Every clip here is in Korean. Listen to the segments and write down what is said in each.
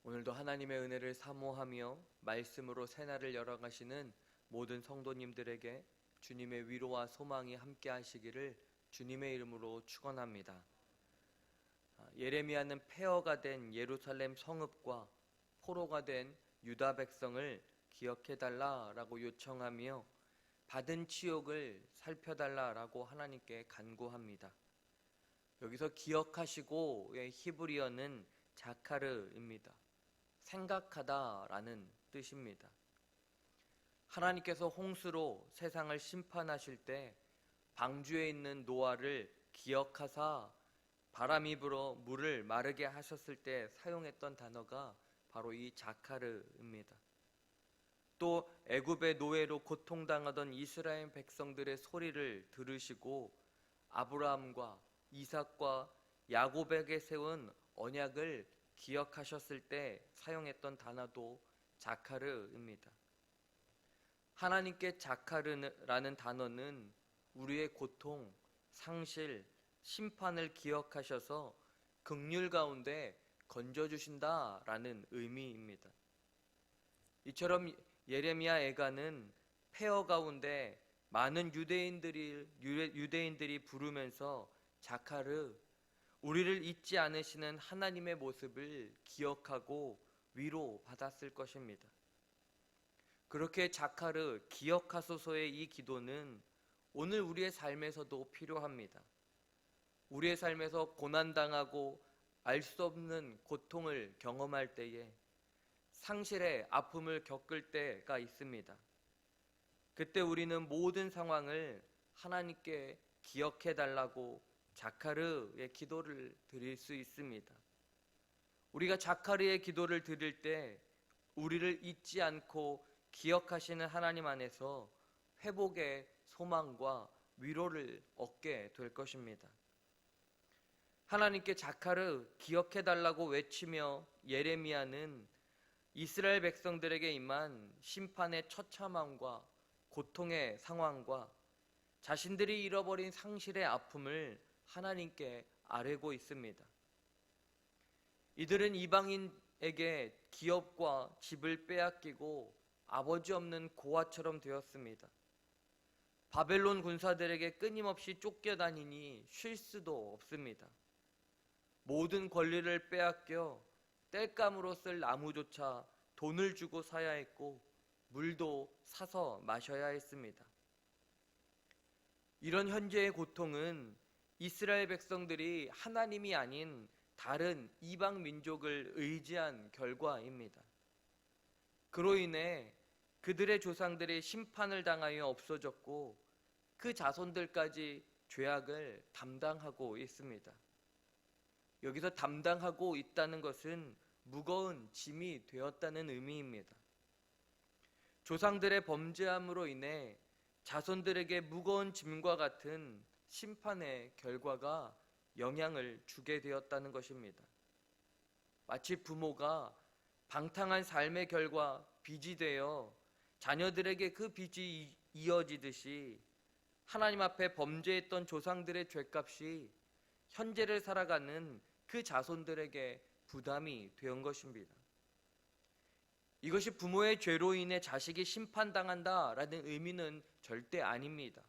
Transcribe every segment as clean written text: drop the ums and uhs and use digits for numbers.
오늘도 하나님의 은혜를 사모하며 말씀으로 새날을 열어가시는 모든 성도님들에게 주님의 위로와 소망이 함께 하시기를 주님의 이름으로 축원합니다. 예레미야는 폐허가 된 예루살렘 성읍과 포로가 된 유다 백성을 기억해달라라고 요청하며 받은 치욕을 살펴달라라고 하나님께 간구합니다. 여기서 기억하시고의 히브리어는 자카르입니다. 생각하다라는 뜻입니다. 하나님께서 홍수로 세상을 심판하실 때 방주에 있는 노아를 기억하사 바람이 불어 물을 마르게 하셨을 때 사용했던 단어가 바로 이 자카르입니다. 또 애굽의 노예로 고통당하던 이스라엘 백성들의 소리를 들으시고 아브라함과 이삭과 야곱에게 세운 언약을 기억하셨을 때 사용했던 단어도 자카르입니다. 하나님께 자카르라는 단어는 우리의 고통, 상실, 심판을 기억하셔서 긍휼 가운데 건져주신다라는 의미입니다. 이처럼 예레미야 애가는 폐허 가운데 많은 유대인들이 부르면서 자카르, 우리를 잊지 않으시는 하나님의 모습을 기억하고 위로받았을 것입니다. 그렇게 자카르, 기억하소서의 이 기도는 오늘 우리의 삶에서도 필요합니다. 우리의 삶에서 고난당하고 알 수 없는 고통을 경험할 때에 상실의 아픔을 겪을 때가 있습니다. 그때 우리는 모든 상황을 하나님께 기억해 달라고 자카르의 기도를 드릴 수 있습니다. 우리가 자카르의 기도를 드릴 때 우리를 잊지 않고 기억하시는 하나님 안에서 회복의 소망과 위로를 얻게 될 것입니다. 하나님께 자카르 기억해 달라고 외치며 예레미야는 이스라엘 백성들에게 임한 심판의 처참함과 고통의 상황과 자신들이 잃어버린 상실의 아픔을 하나님께 아뢰고 있습니다. 이들은 이방인에게 기업과 집을 빼앗기고 아버지 없는 고아처럼 되었습니다. 바벨론 군사들에게 끊임없이 쫓겨다니니 쉴 수도 없습니다. 모든 권리를 빼앗겨 땔감으로 쓸 나무조차 돈을 주고 사야 했고 물도 사서 마셔야 했습니다. 이런 현재의 고통은 이스라엘 백성들이 하나님이 아닌 다른 이방 민족을 의지한 결과입니다. 그로 인해 그들의 조상들이 심판을 당하여 없어졌고 그 자손들까지 죄악을 담당하고 있습니다. 여기서 담당하고 있다는 것은 무거운 짐이 되었다는 의미입니다. 조상들의 범죄함으로 인해 자손들에게 무거운 짐과 같은 심판의 결과가 영향을 주게 되었다는 것입니다. 마치 부모가 방탕한 삶의 결과 빚이 되어 자녀들에게 그 빚이 이어지듯이 하나님 앞에 범죄했던 조상들의 죄값이 현재를 살아가는 그 자손들에게 부담이 된 것입니다. 이것이 부모의 죄로 인해 자식이 심판당한다라는 의미는 절대 아닙니다.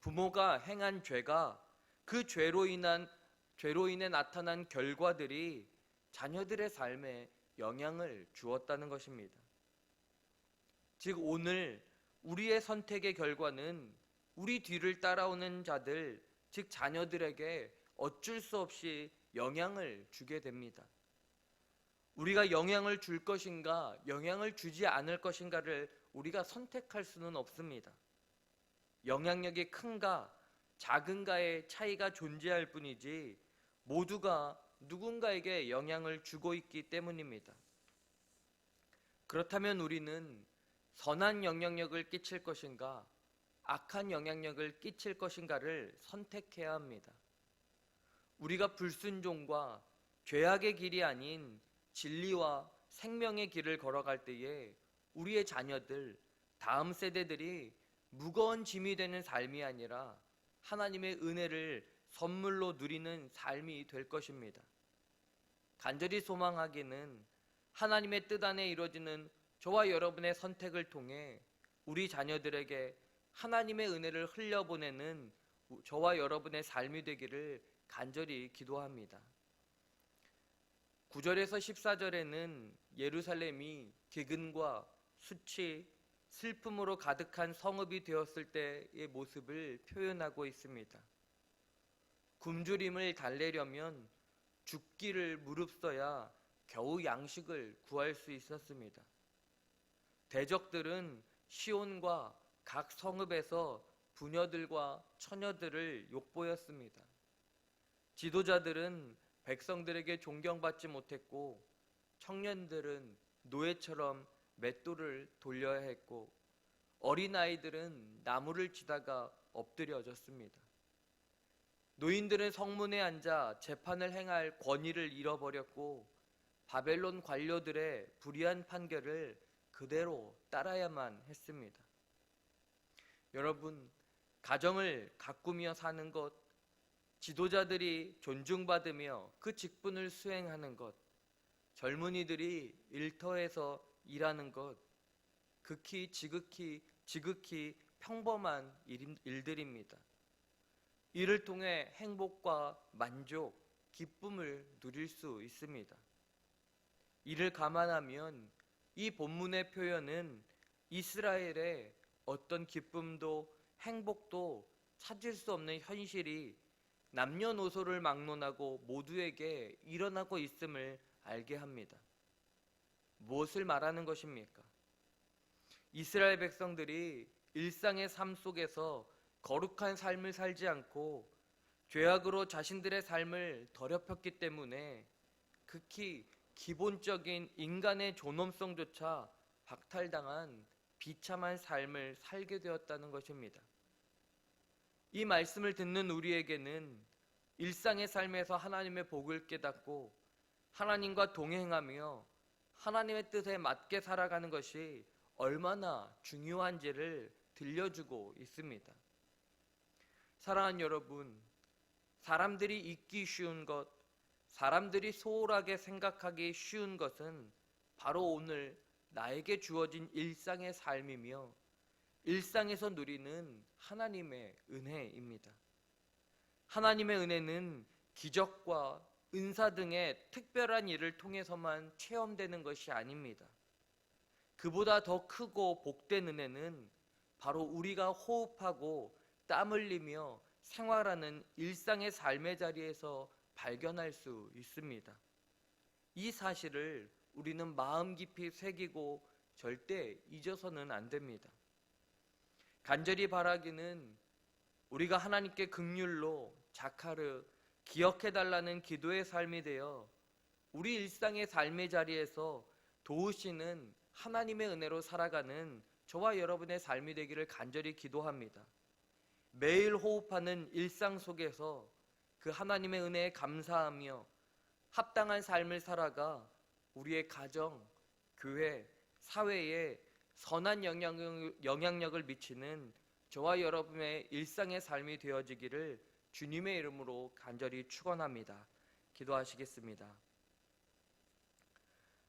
부모가 행한 죄가 그 죄로 인해 나타난 결과들이 자녀들의 삶에 영향을 주었다는 것입니다. 즉 오늘 우리의 선택의 결과는 우리 뒤를 따라오는 자들, 즉 자녀들에게 어쩔 수 없이 영향을 주게 됩니다. 우리가 영향을 줄 것인가, 영향을 주지 않을 것인가를 우리가 선택할 수는 없습니다. 영향력이 큰가, 작은가의 차이가 존재할 뿐이지 모두가 누군가에게 영향을 주고 있기 때문입니다. 그렇다면 우리는 선한 영향력을 끼칠 것인가, 악한 영향력을 끼칠 것인가를 선택해야 합니다. 우리가 불순종과 죄악의 길이 아닌 진리와 생명의 길을 걸어갈 때에 우리의 자녀들, 다음 세대들이 무거운 짐이 되는 삶이 아니라 하나님의 은혜를 선물로 누리는 삶이 될 것입니다. 간절히 소망하기는 하나님의 뜻 안에 이루어지는 저와 여러분의 선택을 통해 우리 자녀들에게 하나님의 은혜를 흘려보내는 저와 여러분의 삶이 되기를 간절히 기도합니다. 9절에서 14절에는 예루살렘이 기근과 수치, 슬픔으로 가득한 성읍이 되었을 때의 모습을 표현하고 있습니다. 굶주림을 달래려면 죽기를 무릅써야 겨우 양식을 구할 수 있었습니다. 대적들은 시온과 각 성읍에서 부녀들과 처녀들을 욕보였습니다. 지도자들은 백성들에게 존경받지 못했고 청년들은 노예처럼 맷돌을 돌려야 했고 어린아이들은 나무를 치다가 엎드려졌습니다. 노인들은 성문에 앉아 재판을 행할 권위를 잃어버렸고 바벨론 관료들의 불의한 판결을 그대로 따라야만 했습니다. 여러분, 가정을 가꾸며 사는 것, 지도자들이 존중받으며 그 직분을 수행하는 것, 젊은이들이 일터에서 일하는 것, 극히 지극히 평범한 일들입니다. 이를 통해 행복과 만족, 기쁨을 누릴 수 있습니다. 이를 감안하면 이 본문의 표현은 이스라엘의 어떤 기쁨도 행복도 찾을 수 없는 현실이 남녀노소를 막론하고 모두에게 일어나고 있음을 알게 합니다. 무엇을 말하는 것입니까? 이스라엘 백성들이 일상의 삶 속에서 거룩한 삶을 살지 않고 죄악으로 자신들의 삶을 더럽혔기 때문에 극히 기본적인 인간의 존엄성조차 박탈당한 비참한 삶을 살게 되었다는 것입니다. 이 말씀을 듣는 우리에게는 일상의 삶에서 하나님의 복을 깨닫고 하나님과 동행하며 하나님의 뜻에 맞게 살아가는 것이 얼마나 중요한지를 들려주고 있습니다. 사랑하는 여러분, 사람들이 잊기 쉬운 것, 사람들이 소홀하게 생각하기 쉬운 것은 바로 오늘 나에게 주어진 일상의 삶이며 일상에서 누리는 하나님의 은혜입니다. 하나님의 은혜는 기적과 은사 등의 특별한 일을 통해서만 체험되는 것이 아닙니다. 그보다 더 크고 복된 은혜는 바로 우리가 호흡하고 땀 흘리며 생활하는 일상의 삶의 자리에서 발견할 수 있습니다. 이 사실을 우리는 마음 깊이 새기고 절대 잊어서는 안 됩니다. 간절히 바라기는 우리가 하나님께 긍휼로 자카르 기억해달라는 기도의 삶이 되어 우리 일상의 삶의 자리에서 도우시는 하나님의 은혜로 살아가는 저와 여러분의 삶이 되기를 간절히 기도합니다. 매일 호흡하는 일상 속에서 그 하나님의 은혜에 감사하며 합당한 삶을 살아가 우리의 가정, 교회, 사회에 선한 영향력을 미치는 저와 여러분의 일상의 삶이 되어지기를 주님의 이름으로 간절히 축원합니다. 기도하시겠습니다.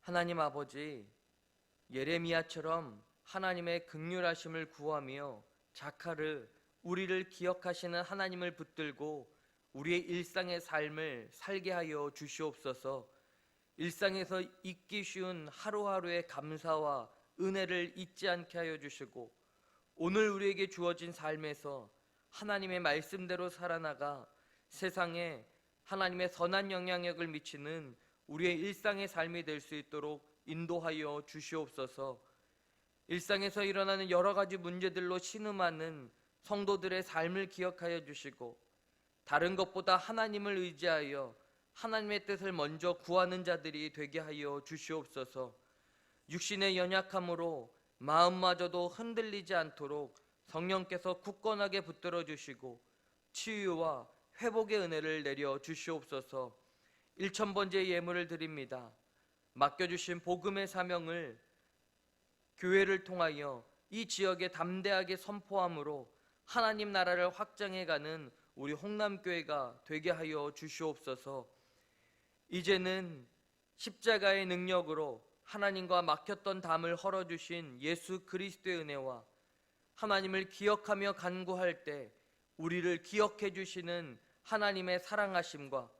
하나님 아버지, 예레미야처럼 하나님의 긍휼하심을 구하며 자카르 우리를 기억하시는 하나님을 붙들고 우리의 일상의 삶을 살게 하여 주시옵소서. 일상에서 잊기 쉬운 하루하루의 감사와 은혜를 잊지 않게 하여 주시고 오늘 우리에게 주어진 삶에서 하나님의 말씀대로 살아나가 세상에 하나님의 선한 영향력을 미치는 우리의 일상의 삶이 될 수 있도록 인도하여 주시옵소서. 일상에서 일어나는 여러 가지 문제들로 신음하는 성도들의 삶을 기억하여 주시고 다른 것보다 하나님을 의지하여 하나님의 뜻을 먼저 구하는 자들이 되게 하여 주시옵소서. 육신의 연약함으로 마음마저도 흔들리지 않도록 성령께서 굳건하게 붙들어 주시고 치유와 회복의 은혜를 내려 주시옵소서. 1000번째 예물을 드립니다. 맡겨주신 복음의 사명을 교회를 통하여 이 지역에 담대하게 선포함으로 하나님 나라를 확장해가는 우리 홍남교회가 되게 하여 주시옵소서. 이제는 십자가의 능력으로 하나님과 막혔던 담을 헐어주신 예수 그리스도의 은혜와 하나님을 기억하며 간구할 때 우리를 기억해 주시는 하나님의 사랑하심과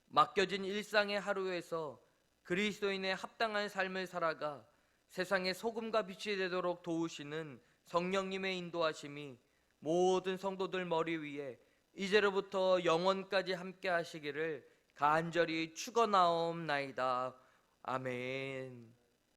맡겨진 일상의 하루에서 그리스도인의 합당한 삶을 살아가 세상의 소금과 빛이 되도록 도우시는 성령님의 인도하심이 모든 성도들 머리 위에 이제로부터 영원까지 함께 하시기를 간절히 축원하옵나이다. 아멘.